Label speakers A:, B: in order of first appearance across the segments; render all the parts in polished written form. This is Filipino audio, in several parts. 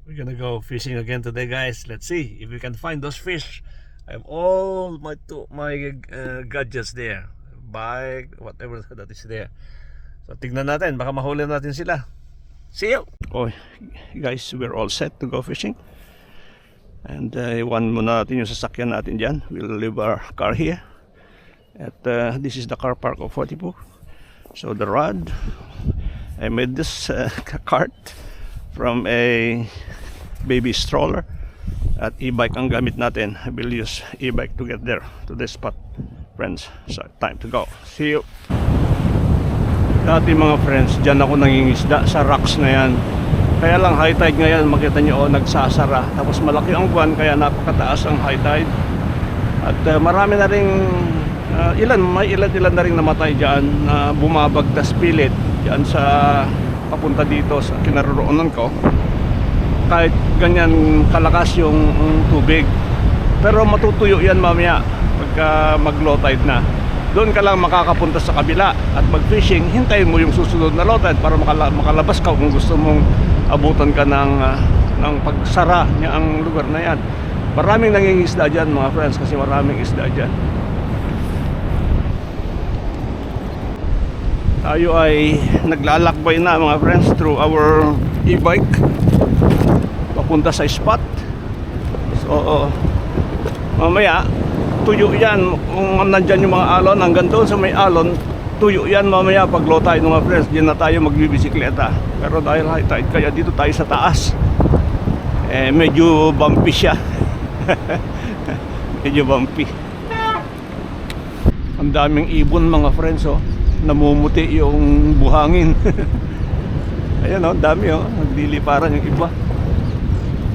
A: We're gonna go fishing again today, guys. Let's see if we can find those fish. I have all my gadgets there, bike, whatever that is there. So tignan natin, baka mahuli natin sila. See you. Oh, guys, we're all set to go fishing. And iwan muna natin yung sasakyan natin dyan. We'll leave our car here. At this is the car park of Fortipuk. So the rod, I made this cart from a baby stroller. At e-bike ang gamit natin. I will use e-bike to get there to this spot, friends. So time to go. See you. Dati mga friends, dyan ako nangingisda sa rocks na yan. Kaya lang high tide ngayon, makita nyo nagsasara. Tapos malaki ang buwan, kaya napakataas ang high tide. At marami na rin may ilan na rin namatay dyan na bumabagtas pilit dyan sa papunta dito sa kinaroroonan ko. Kahit ganyan kalakas yung tubig, pero matutuyo yan mamaya pagka mag low tide na. Doon ka lang makakapunta sa kabila at mag fishing. Hintayin mo yung susunod na low tide para makalabas ka kung gusto mong abutan ka ng pagsara niya ang lugar na yan. Maraming nangingisda dyan mga friends, kasi maraming isda dyan. Tayo ay naglalakbay na mga friends through our e-bike papunta sa spot. So mamaya tuyo yan kung nandyan yung mga alon. Hanggang doon sa may alon, tuyo yan mamaya pag low tide mga friends. Diyan na tayo magbibisikleta. Pero dahil high tide, kaya dito tayo sa taas. Medyo bumpy siya. Medyo bumpy. Ang daming ibon mga friends, oh. Namumuti yung buhangin. Ayan, oh, dami, oh. Nagliliparan yung iba.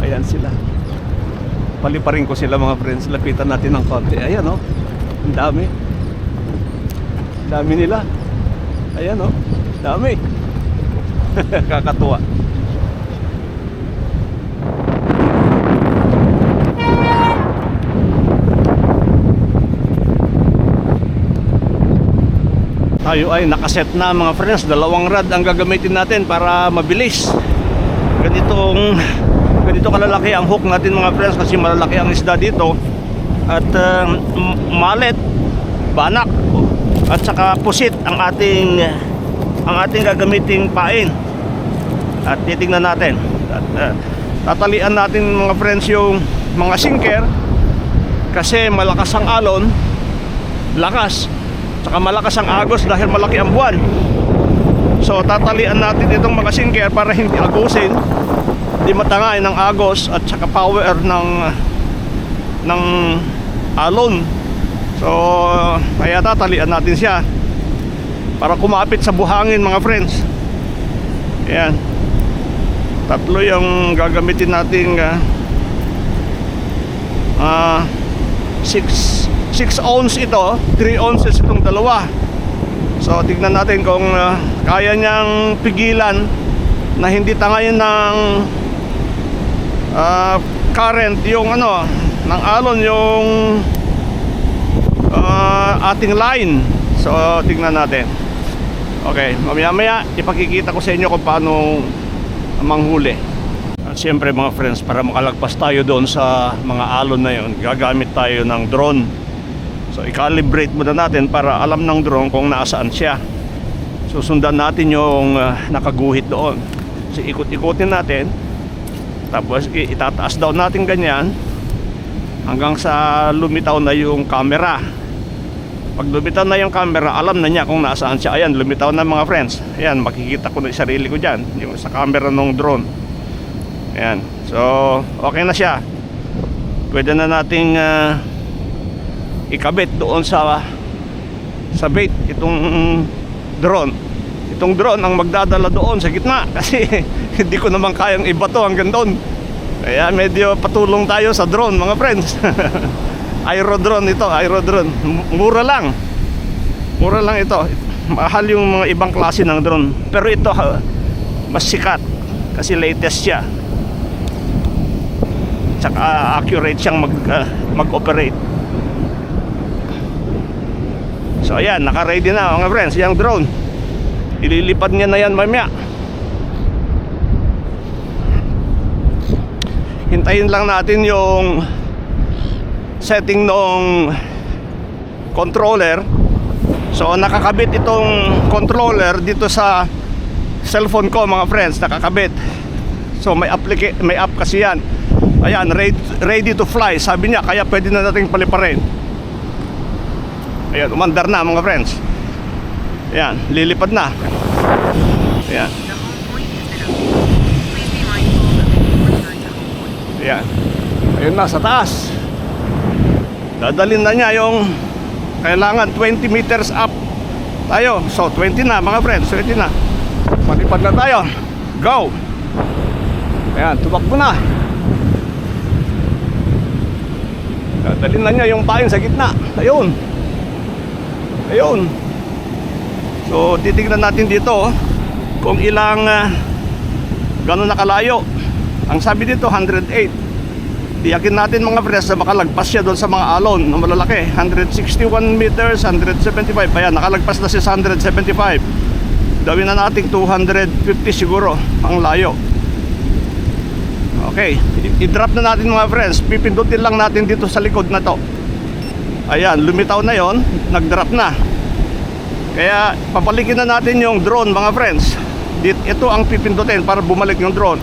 A: Ayan sila. Paliparin ko sila mga friends. Lapitan natin ng konti. Ayan, oh. Ang dami. Dami nila. Ayan, oh. Dami. Kakatuwa. Tayo ay nakaset na mga friends. Dalawang rod ang gagamitin natin para mabilis. Ganito kalalaki ang hook natin mga friends, kasi malalaki ang isda dito. At malet, banak, at saka pusit ang ating gagamiting pain. At titingnan natin. At tatalian natin mga friends yung mga sinker, kasi malakas ang alon, lakas, saka malakas ang agos dahil malaki ang buwan. So tatalian natin itong mga sinker para hindi agusin, hindi matangay ng agos at saka power ng alon. So kaya tatalian natin siya para kumapit sa buhangin mga friends. Ayan, tatlo yung gagamitin nating 6 ounce ito, 3 ounces itong dalawa. So tignan natin kung kaya niyang pigilan na hindi tangayin ng current yung ng alon yung ating line. So tignan natin. Okay, mamaya ipakikita ko sa inyo kung paano manghuli. At siyempre mga friends, para makalagpas tayo doon sa mga alon na yun, gagamit tayo ng drone. So i-calibrate muna natin para alam ng drone kung nasaan siya. Susundan natin yung nakaguhit doon. So ikot-ikotin natin, tapos itataas daw natin ganyan hanggang sa lumitaw na yung camera. Pag lumitaw na yung camera, alam na niya kung nasaan siya. Ayan, lumitaw na mga friends. Ayan, makikita ko na yung sarili ko dyan, yung sa camera ng drone. Ayan, so okay na siya. Pwede na nating ikabit doon sa bait itong drone. Itong drone ang magdadala doon sa gitna, kasi hindi ko naman kayang ibato hanggang doon. Kaya medyo patulong tayo sa drone mga friends. Aerodrone ito, aerodrone. Mura lang ito. Mahal yung mga ibang klase ng drone, pero ito mas sikat kasi latest siya. Tsaka accurate siyang mag-operate. So ayan, naka-ready na mga friends yung drone. Ililipad niya na yan mamaya.
B: Hintayin lang natin yung setting ng controller. So nakakabit itong controller dito sa cellphone ko mga friends, nakakabit. So may app kasi yan. Ayan, ready to fly sabi niya, kaya pwede na nating paliparin. Ayan, umandar na mga friends. Ayan, lilipad na. Ayan. Ayan. Ayun na, sa taas. Dadalhin na niya yung kailangan 20 meters up tayo. So 20 na mga friends, 20 na. Malipad na tayo. Go. Ayan, tumakbo na. Dadalhin na niya yung pain sa gitna. Ayun. Ayun. So titignan natin dito kung ilang gano'n nakalayo. Ang sabi dito 108. Tiyakin natin mga friends na makalagpas siya doon sa mga alon na malalaki. 161 meters, 175. Ayan, nakalagpas na siya sa 175. Gawin na natin 250 siguro ang layo. Okay, i-drop na natin mga friends. Pipindutin lang natin dito sa likod na to. Ayan, lumitaw na yon, nag-drop na. Kaya papalikin na natin yung drone mga friends. Ito ang pipindutin para bumalik yung drone.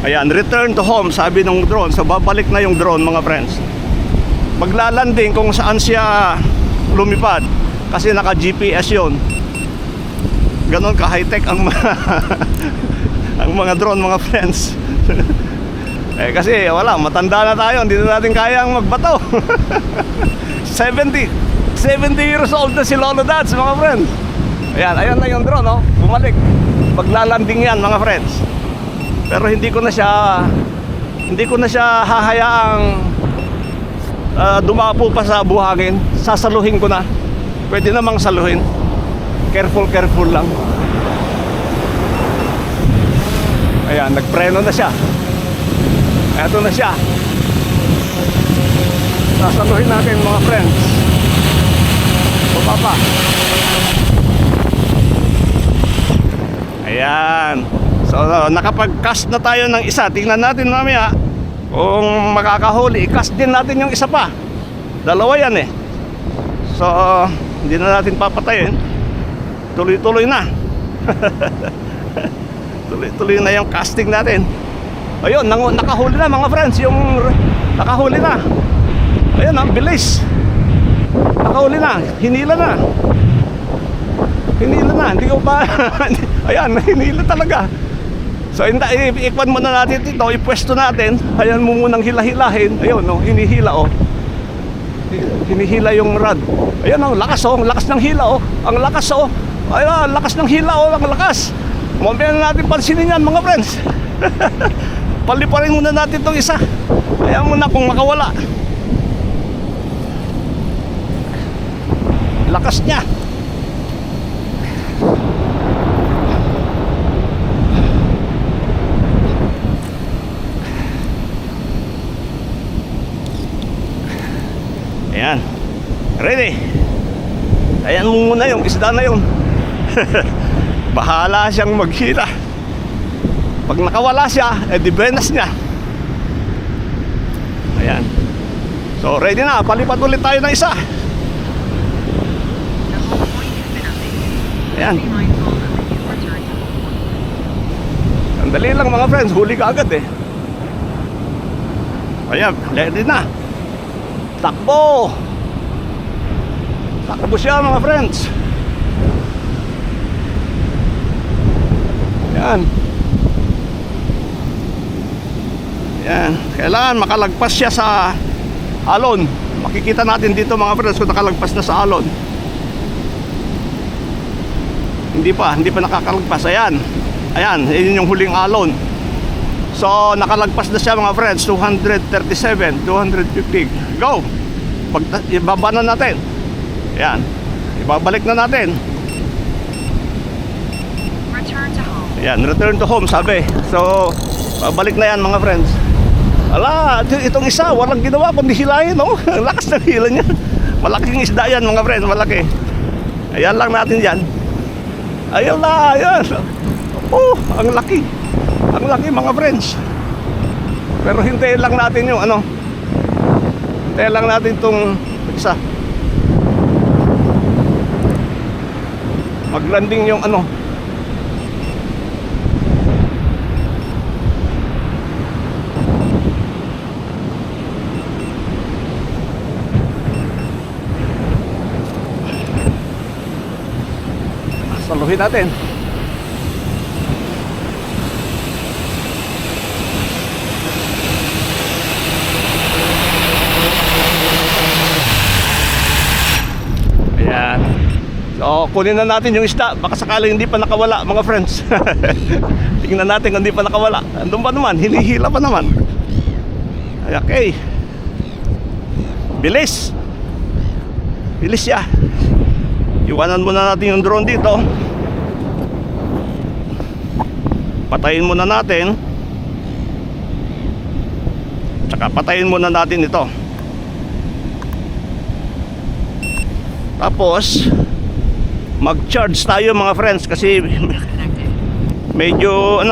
B: Ayan, return to home sabi ng drone. So babalik na yung drone mga friends. Maglalanding kung saan siya lumipad kasi naka GPS yun. Ganon ka high tech ang ang mga drone mga friends. Kasi wala, matanda na tayo, hindi na natin kayang magbato. 70 years old na si Lolo Dads mga friends. Ayan, ayan na yung drone, oh. Bumalik. Maglalanding yan mga friends. Pero hindi ko na siya hahayaang dumapo pa sa buhangin. Sasaluhin ko na. Pwede namang saluhin. Careful lang. Ayan, nagpreno na siya. Eto na siya. Sasaluhin natin mga friends. Baba pa. Ayan. So nakapag-cast na tayo ng isa. Tingnan natin mamaya kung makakahuli. I-cast din natin yung isa pa. Dalawa yan eh. So hindi na natin papatayin. Tuloy-tuloy na. Tuloy-tuloy na yung casting natin. Ayun, nakahuli na mga friends. Yung nakahuli na. Ayun, ang bilis. Nakahuli na. Hinila na. Hindi ko pa. Ayan, hinila talaga. So ikwan muna natin ito, ipwesto natin. Ayan mo munang hilahilahin. Ayun, no, hinihila oh. Hinihila yung rod. Ayan, ang lakas oh, ang lakas ng hila oh. Ang lakas oh. Ayun, lakas ng hila oh, ang lakas. Mamaya na natin pansinin yan mga friends. Paliparin muna natin itong isa. Ayan muna kung makawala. Lakas niya. Ayan. Ready. Ayan mo muna yung isda na yun. Bahala siyang maghila. Pag nakawala siya, di benas niya. Ayan. So ready na, palipat ulit tayo ng isa. Ayan. Sandali lang mga friends, huli ka agad eh. Ayan, ready na. Takbo. Takbo siya mga friends. Ayan. Ayan. Kailangan makalagpas siya sa alon. Makikita natin dito mga friends kung nakalagpas na sa alon. Hindi pa nakakalagpas. Ayan. Ayan, yun yung huling alon. So nakalagpas na siya mga friends. 237, 250. Go. Ibaba na natin. Ayan. Ibabalik na natin.
C: Return to home.
B: Ayan, return to home sabi. So babalik na yan mga friends. Ala, itong isa walang ginawa kundi hilahin, no? Ang lakas ng hila niya. Malaking isda yan mga friends, malaki. Ayan lang natin yan. Ayun na, ayun. Oh, ang laki. Ang laki mga friends. Pero hintayin lang natin yung ano. Hintayin lang natin itong isa. Maglanding yung ano. Saluhin natin. Ayan. So, kunin na natin yung isda. Baka sakaling hindi pa nakawala, mga friends. Tingnan natin kung hindi pa nakawala. Andun pa naman, hinihila pa naman. Ay, okay. Bilis. Bilis siya. Iwanan muna natin yung drone dito. Patayin muna natin. Tsaka patayin muna natin ito. Tapos mag-charge tayo mga friends kasi medyo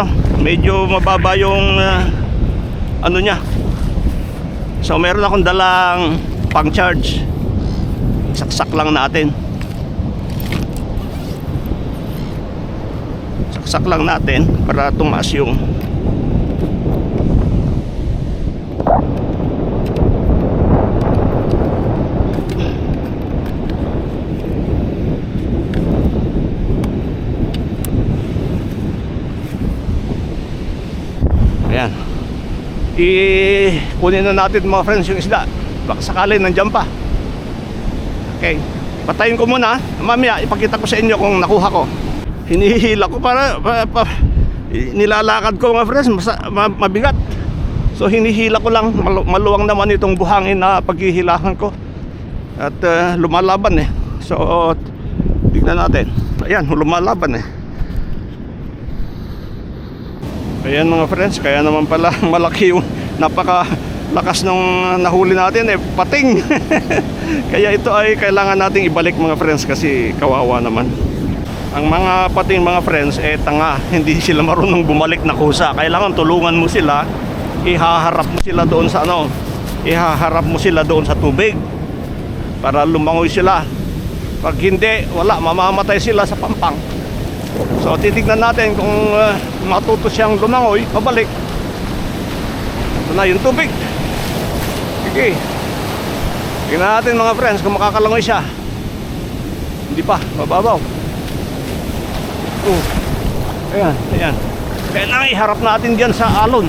B: mababa yung ano niya. So meron akong dalang pang-charge. Saksak lang natin. Saksak lang natin para tumaas yung ayan. Kunin na natin mga friends yung isda. Baka sakali nandyan pa. Okay. Patayin ko muna. Mamaya ipakita ko sa inyo kung nakuha ko. Hinihila ko para nilalakad ko mga friends, mabigat. So hinihila ko lang. Maluwang naman itong buhangin na paghihilahan ko. At lumalaban eh. So tignan natin. Ayan, lumalaban eh. Ayan mga friends, kaya naman pala malaki yung napakalakas nung nahuli natin eh, pating. Kaya ito ay kailangan nating ibalik mga friends kasi kawawa naman. Ang mga pating mga friends eh tanga, hindi sila marunong bumalik na kusa. Kailangan tulungan mo sila, ihaharap mo sila doon sa ano, ihaharap mo sila doon sa tubig para lumangoy sila. Pag hindi, wala, mamamatay sila sa pampang. So titignan natin kung matuto siyang lumangoy, pabalik. Ito na yung tubig. Sige. Tignan natin mga friends kung makakalangoy siya. Hindi pa, mababaw. Ayan, ayan. Kailangan iharap natin dyan sa alon.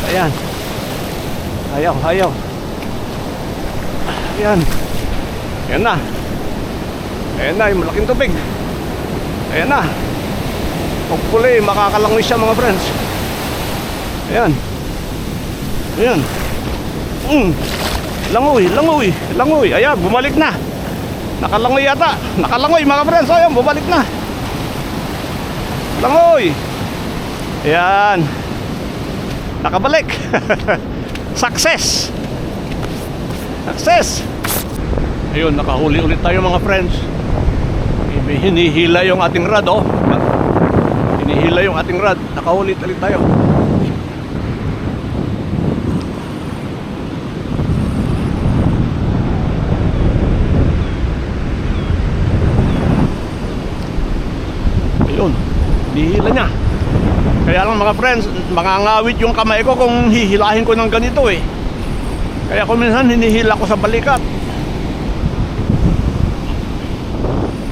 B: Ayan. Ayaw, ayaw. Ayan. Ayan na. Ayan na, yung malaking tubig. Ayan na. Hopefully, makakalangoy siya mga friends. Ayan. Ayan. Langoy, langoy, langoy. Ayan, bumalik na. Nakalangoy yata. Nakalangoy mga friends. Ayan, bumalik na. Langoy. Ayan. Nakabalik. Success. Success. Ayun, nakahuli ulit tayo mga friends. Hinihila yung ating rod, oh. Hinihila yung ating rod. Nakahuli ulit tayo. Ayun, hinihila niya. Kaya lang mga friends, mangangawit yung kamay ko kung hihilahin ko ng ganito eh. Kaya kung minsan hinihila ko sa balikat.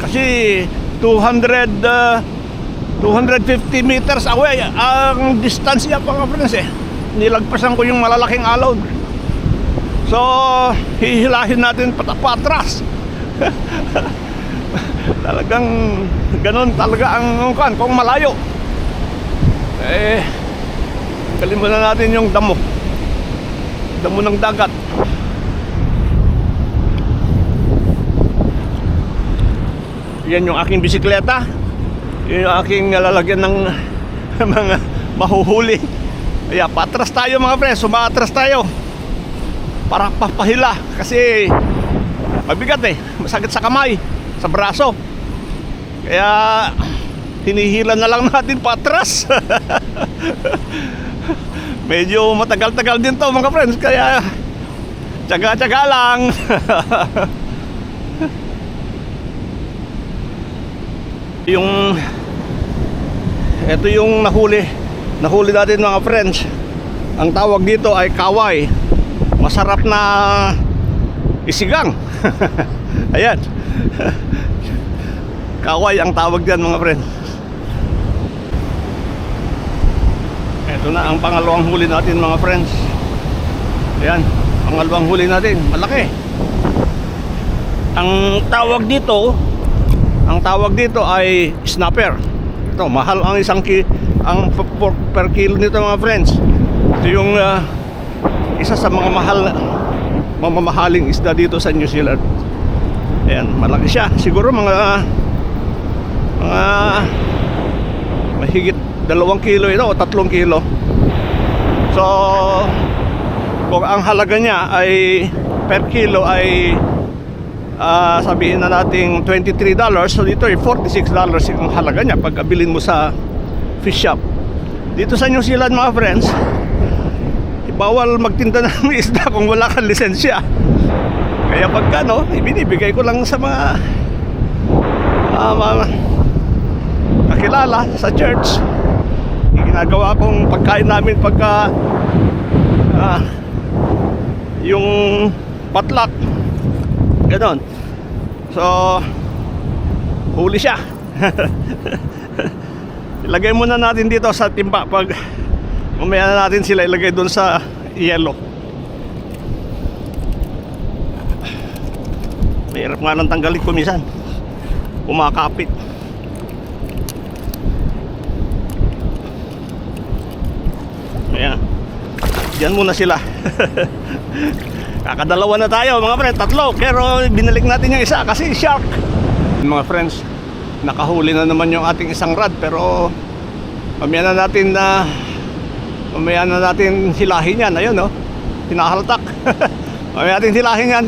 B: Kasi 250 meters away ang distance niya mga friends eh. Nilagpasan ko yung malalaking alon. So hihilahin natin patras. Talagang ganun talaga ang kung malayo. Eh kalimutan natin yung damo ng dagat. Yan yung aking bisikleta. Yan yung aking lalagyan ng mga mahuhuli. Kaya patras tayo mga friends. Sumatras tayo para papahila. Kasi mabigat eh. Masakit sa kamay. sa braso. Kaya hinihila na lang natin patras. Medyo matagal-tagal din to mga friends, kaya tsaga-tsaga lang. Ito yung nahuli natin mga friends. Ang tawag dito ay kaway. Masarap na isigang. Ayan. Kaway ang tawag diyan mga friends. Ito na ang pangalawang huli natin mga friends. Ayan, pangalawang huli natin. Malaki. Ang tawag dito ay snapper. Ito, mahal ang per kilo nito mga friends. Ito yung isa sa mga mamahaling isda dito sa New Zealand. Ayan, malaki siya. Siguro mga mahigit 2 kilo ito o 3 kilo. So kung ang halaga niya ay per kilo ay sabihin na natin $23, so dito ay $46 yung halaga niya pag abilin mo sa fish shop. Dito sa New Zealand mga friends, bawal magtinda ng isda kung wala kang lisensya. Kaya pagka ibinibigay ko lang sa mga kakilala sa church. Ginagawa kong pagkain namin pagka yung potluck, ganon. So huli siya. Ilagay muna natin dito sa timba. Pag mamaya na natin sila ilagay doon sa yelo. Mahirap nga lang tanggalin ko minsan, kumakapit. Ayan, diyan muna sila. Kakadalawa na tayo mga friends, 3. Pero binalik natin yung isa kasi shark. Mga friends, nakahuli na naman yung ating isang rod. Pero mamaya na natin hilahin yan. Ayun hinahaltak. Mamaya natin hilahin yan.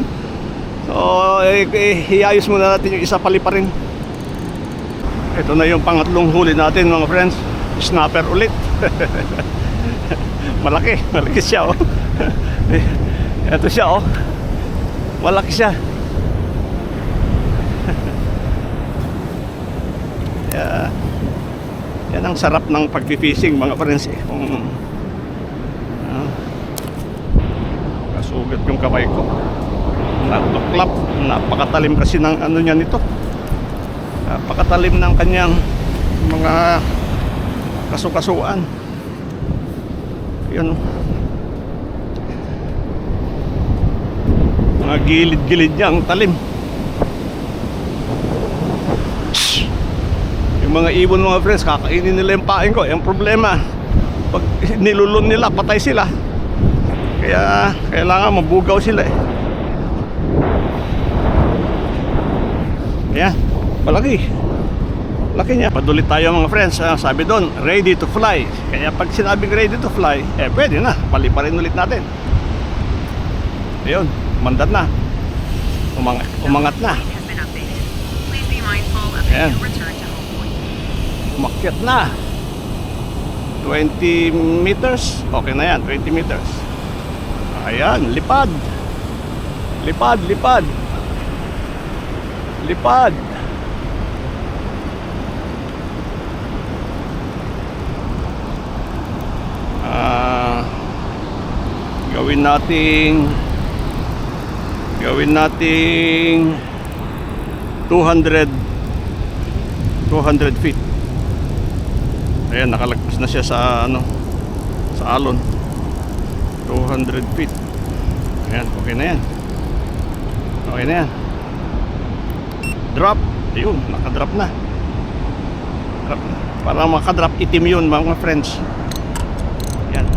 B: So hiyayos muna natin yung isa paliparin. Ito na yung pangatlong huli natin mga friends. Snapper ulit. Malaki siya Ito siya malaki siya. Yan ang sarap ng pag-fishing mga friends kung kasugat yung kamay ko, natuklap. Napakatalim kasi ng niya nito. Napakatalim ng kanyang mga kasukasuan. Yun, mga gilid-gilid niya ang talim. Yung mga ibon mga friends, kakainin nila yung pain ko. Yung problema, pag nilulun nila, patay sila. Kaya kailangan mabugaw sila Ayan, malaki. Laki niya. Padulit tayo mga friends. Sabi doon, ready to fly. Kaya pag sinabing ready to fly, pwede na. Paliparin ulit natin. Ayun, mandat na. Umangat na. Ayan. Umakyat na. 20 meters. Okay na yan, 20 meters. Ayan, lipad. Lipad. Gawin nating 200 feet. Ayan, nakalagpas na siya sa sa alon. 200 feet. Ayan, okay na yan. Drop. Ayun, nakadrop na. Para makadrop, itim yun mga friends. Yan,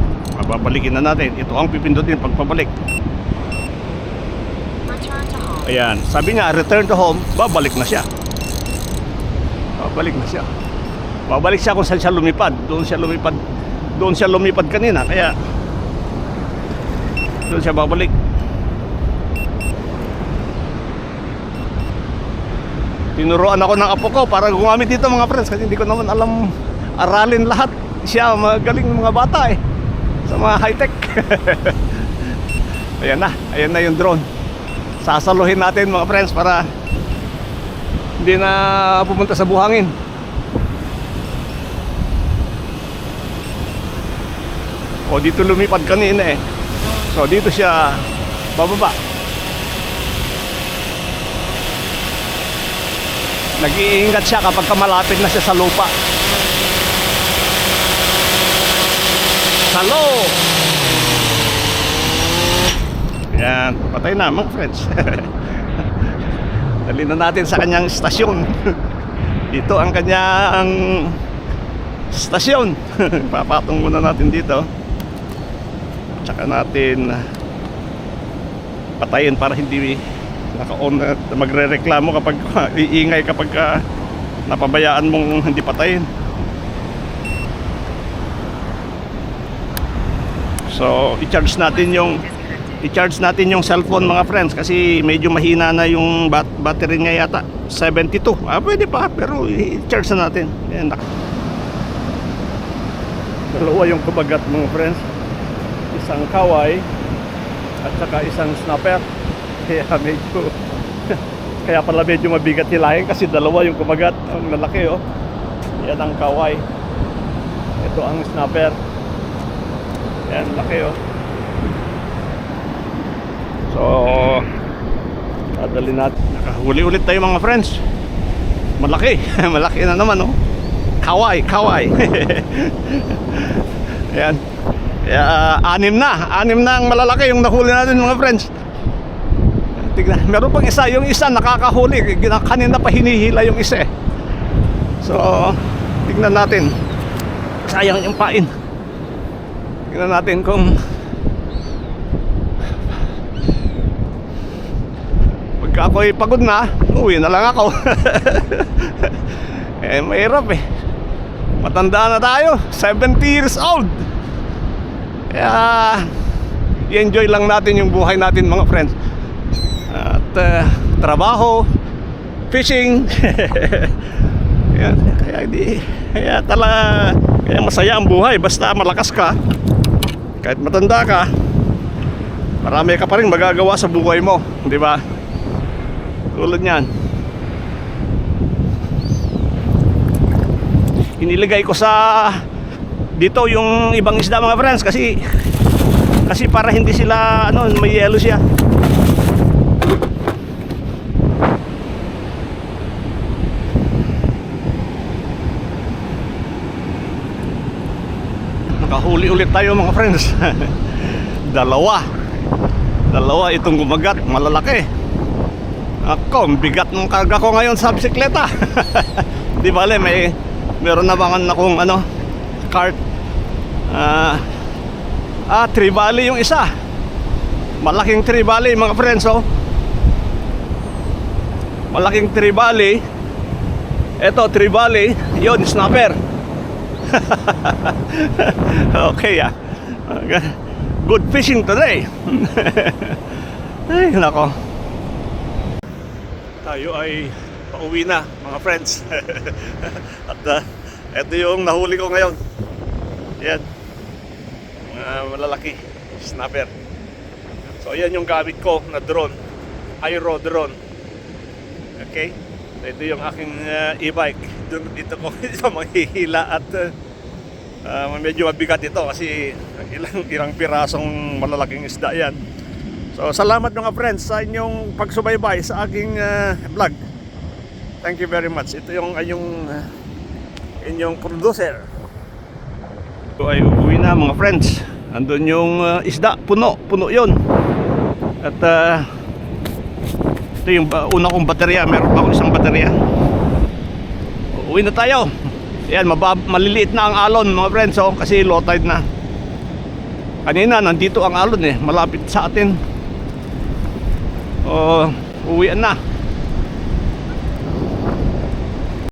B: babalikin na natin. Ito ang pipindutin pagpabalik. Ayan, sabi nga return to home. Babalik na siya. Babalik siya kung saan siya lumipad. Doon siya lumipad kanina. Kaya doon siya babalik. Tinuruan ako ng apo ko para gumamit dito mga friends, kasi hindi ko naman alam aralin lahat. Siya magaling mga bata eh, sa mga high-tech. Ayan na yung drone. Sasaluhin natin mga friends para hindi na pumunta sa buhangin. O dito lumipad kanina eh. So dito siya bababa. Nag-iingat siya kapag malapit na siya sa lupa. Hello! Yan, patay na mga friends. Dali na natin sa kanyang stasyon. Ito ang kanyang stasyon. Papatong muna natin dito. Tsaka natin patayin para hindi naka-on at magre-reklamo kapag iingay kapag napabayaan mong hindi patayin. So, i-charge natin yung cellphone mga friends kasi medyo mahina na yung battery niya yata. 72. Pwede pa pero i-charge na natin. Ayan. Dalawa yung kubagat mga friends. Isang kaway at saka isang snapper. Kaya pala medyo mabigat hilahin kasi dalawa yung kumagat. Ang lalaki oh. Yan ang kaway. Ito ang snapper. Yan, laki oh. So, dadali natin. Nakahuli ulit tayo mga friends. Malaki. Malaki na naman oh. Kaway. Yan. Kaya anim na ang malalaki yung nahuli natin mga friends. Tignan, meron pang isa. Yung isa nakakahuli. Kanina pa hinihila yung isa eh. So, tignan natin. Sayang yung pain. Tignan natin kung pagka ako'y pagod na, uwi na lang ako. Eh, mahirap eh. Matanda na tayo. 70 years old. Kaya i-enjoy lang natin yung buhay natin mga friends. At trabaho, fishing. Yan, kaya masaya ang buhay basta malakas ka. Kahit matanda ka, marami ka pa rin magagawa sa buhay mo, di ba? Tulad niyan. Iniligay ko sa dito yung ibang isda mga friends kasi para hindi sila may yelo siya. Nakahuli ulit tayo mga friends. Dalawa itong gumagat, malalaki. Ako, bigat ng karga ko ngayon sa bisikleta. Di bale, meron na bang akong cart. Tribali yung isa. Malaking tribali mga friends oh. Malaking tribali. Ito tribali, yon snapper. Okay good fishing today. Ay nako. Tayo ay pauwi na mga friends. At ito yung nahuli ko ngayon. Yan, malalaki snapper. So yan yung gamit ko na drone, Aero drone. Okay, ito yung aking e-bike. Dito ko manghihila at medyo mabigat ito kasi ilang pirasong malalaking isda yan. So salamat mga friends sa inyong pagsubaybay sa aking vlog. Thank you very much. Ito yung inyong producer. So ay uuwi na mga friends. Andun yung isda, puno yon. At ito yung una kong baterya. Meron pa akong isang baterya. Uuwi na tayo. Ayan, maliliit na ang alon mga friends oh, kasi low tide na. Kanina nandito ang alon eh, malapit sa atin. Uwian na.